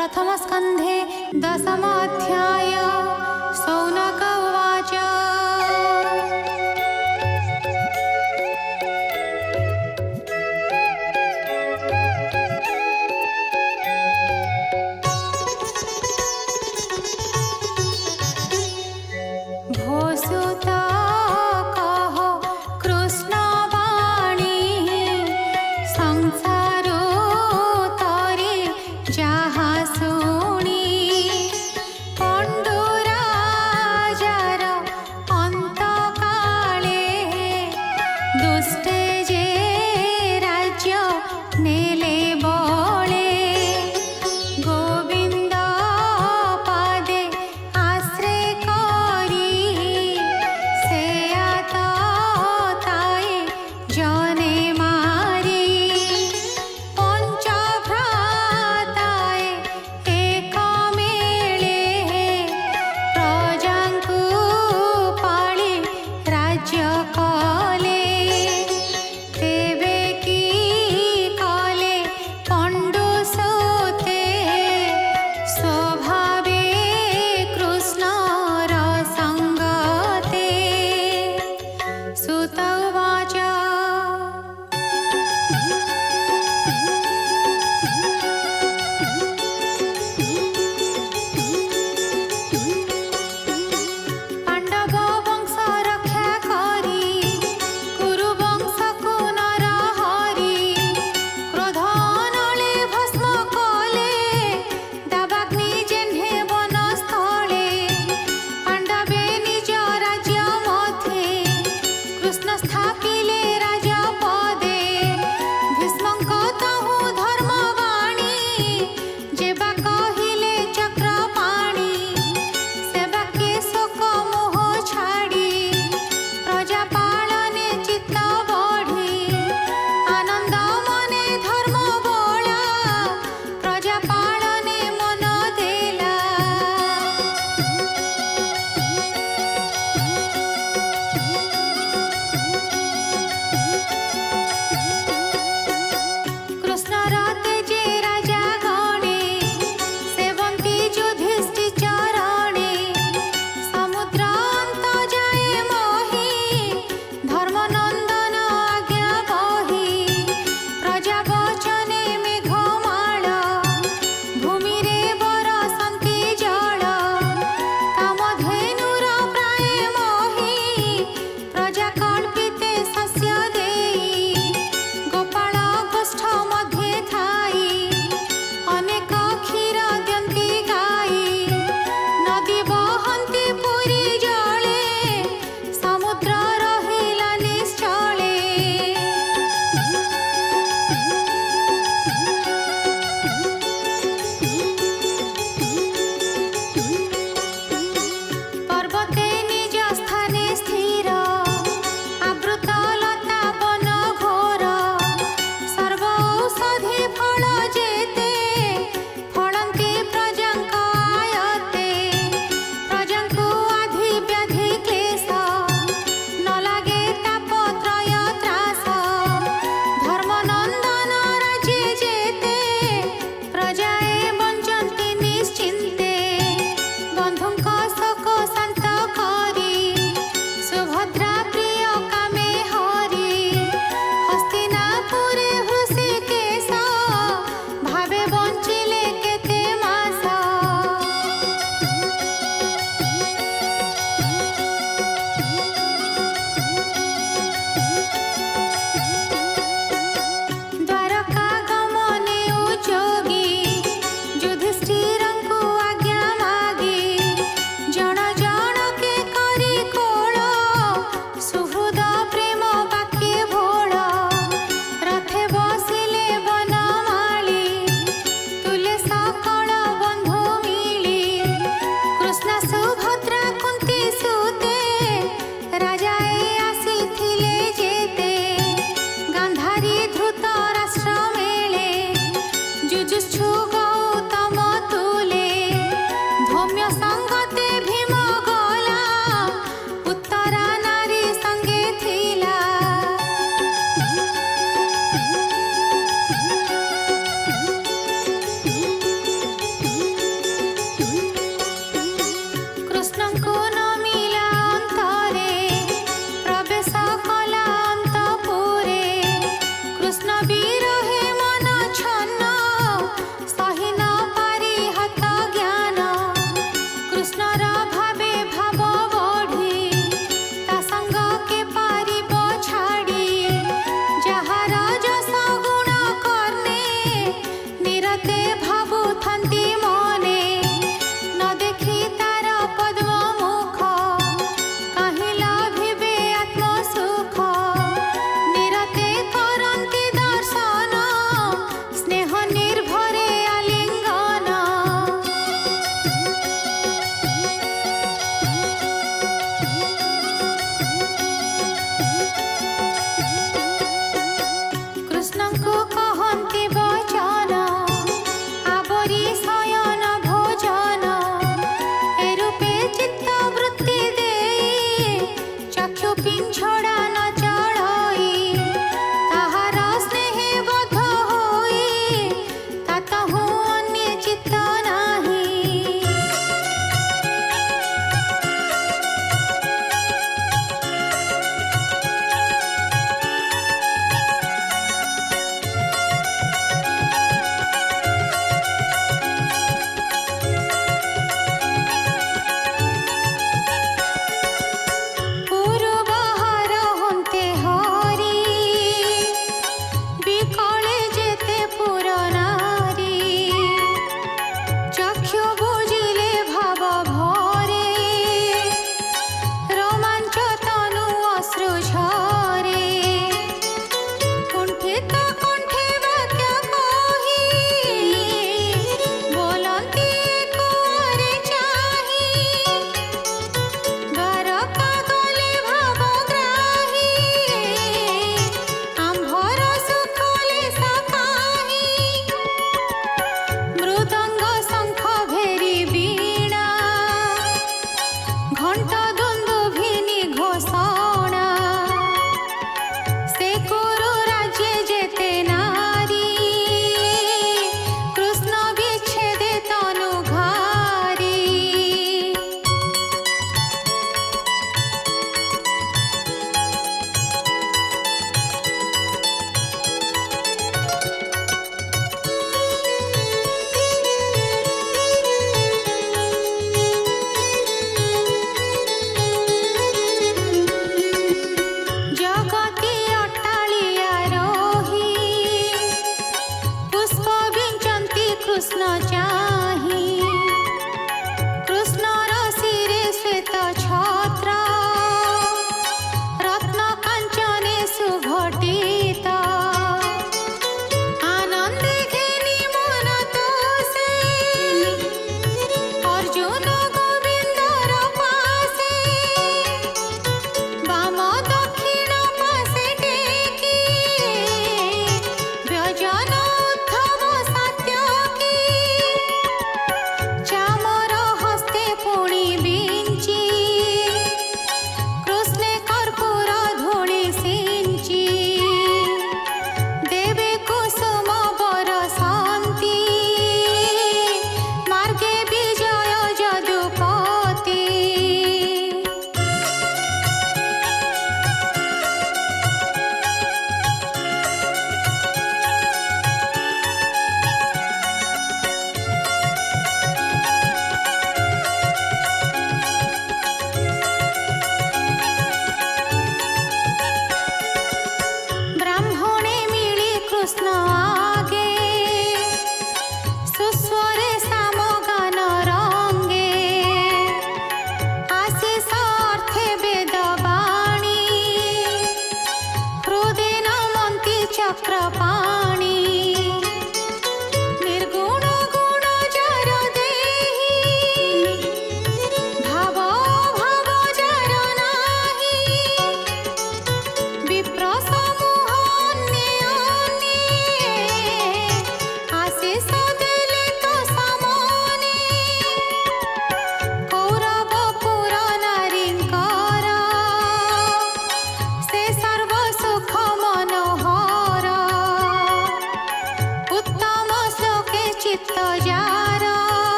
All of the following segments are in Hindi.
प्रथमस्कन्धे दशमोऽध्याय। शौनक उवाच।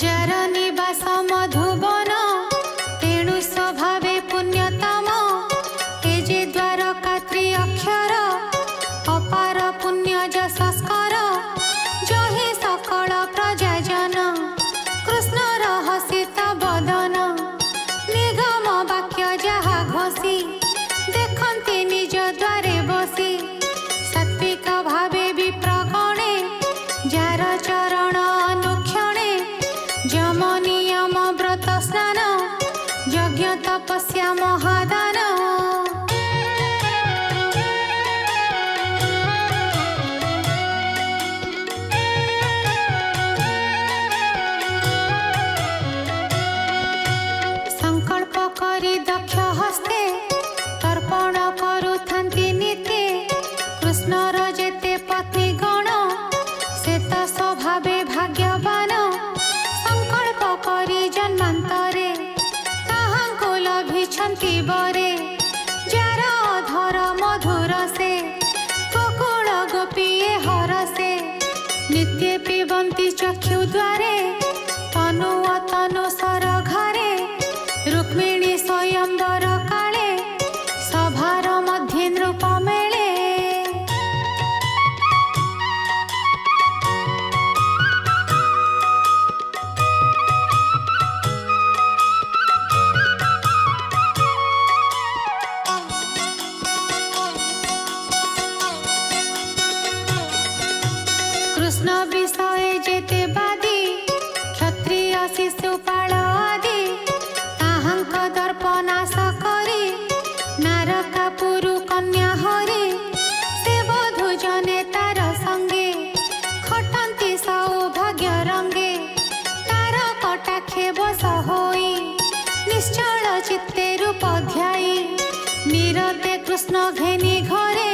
जार निवास मधुबन तेणु स्वभावे पुण्यतम ए जे द्वारका त्रिअक्षर अपार पुण्य जसस्कर जहि सकल प्रजाजन कृष्ण रहसित बदन निगम वाक्य जहा घोषी देखन्ति निज द्वारे बसी सात्विक भावे विप्रगणे जार चरण अनुक्षणे जम नियम व्रत स्नान यज्ञ तपस्या महादान संकल्प करी दक्ष हस्ते तर्पण करुथांती नीते कृष्णर जेते पत्नी गण से तो स्वभावे भाग्यवान संकल्प करी जन्मांतरे ताहांको लभिछन्ति बरे जार अधर मधुर से गोकुल गोपीए हरसे नित्य पिबन्ति चक्षु द्वारे तनु अतनु सर घरे रुक्मिणी स्वयंवर काले सभार मध्ये नृप मेले कृष्ण विषय जेते बादी क्षत्रिय शिशुपाल आदि ताहांक दर्प नाश करी नारका पुरु कन्या हरि से बधु जने तार संगे खटन्ति सौभाग्य रंगे तार कटाक्षे बस होई निश्चल चित्ते रूप ध्यायी निरते कृष्ण घेनी घरे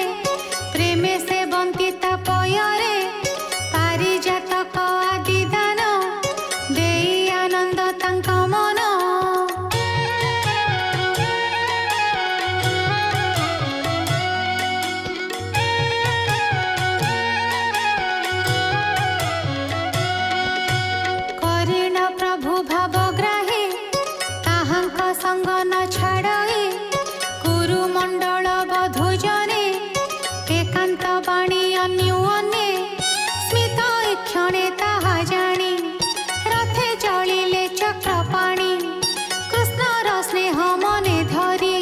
प्रेमे से बंतिता पयरे पारिजातक आदि दान देई आनंद तांक मन करीण प्रभु भावग्राही ताहांक संग न छाड़ई कुरुमंडल बधु जने एकांत बाणी अन्योन्ये स्मित क्षणे ताहा जानी रथे चलिले चक्रपाणी कृष्णर स्नेह मने धरी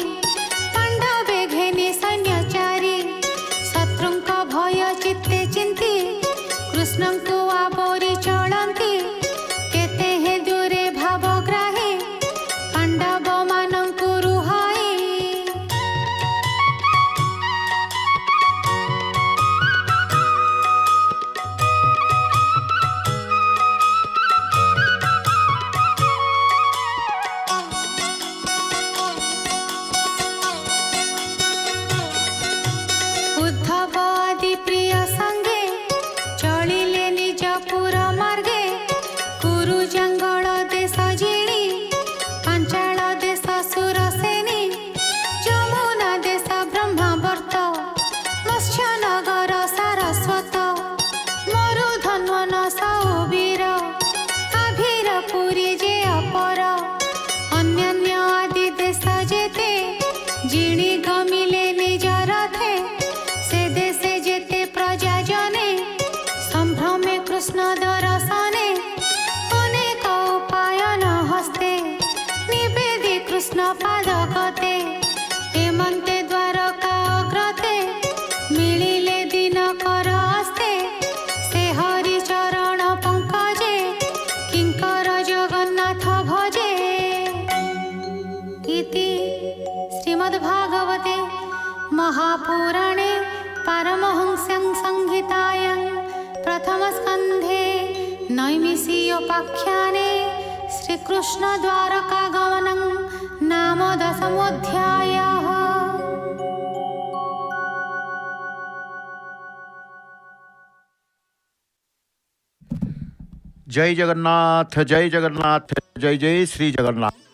पांडवे घेनी सैन्यचारी शत्रुंक भय चित्ते चिंती कृष्णंकु आवरी चलंती केते हे दूरे भावग्राही पांडव मानंकु रुहाई उद्धव आदि प्रिय संगे चलिले निज पुर मार्गे कुरु जंगल देश जिणी पांचाल देश सुरसेनी जमुना देश ब्रह्मवर्त मत्स्य नगर सारस्वत मरुधन्वन सौवीर आभीर पुरी जे अपर अन्यान्य आदि देश जेते जिणी गमिले निज रथे से देशे जेते प्रजा जने संभ्रमे कृष्ण दर्शने अनेक उपायन हस्ते निवेदि कृष्ण पादकते हेमन्ते द्वारका अग्रते मिलिले दिनकर हस्ते से हरि चरण पंकजे किंकर जगन्नाथ भजे इति श्रीमद्भागवते महापुराणे पारमहंस्यां संहितायां प्रथमस्कन्धे नैमिषीयोपाख्याने श्रीकृष्णद्वारकागमनं नाम 10मोऽध्यायः। जय जगन्नाथ जय जगन्नाथ जय जय श्री जगन्नाथ।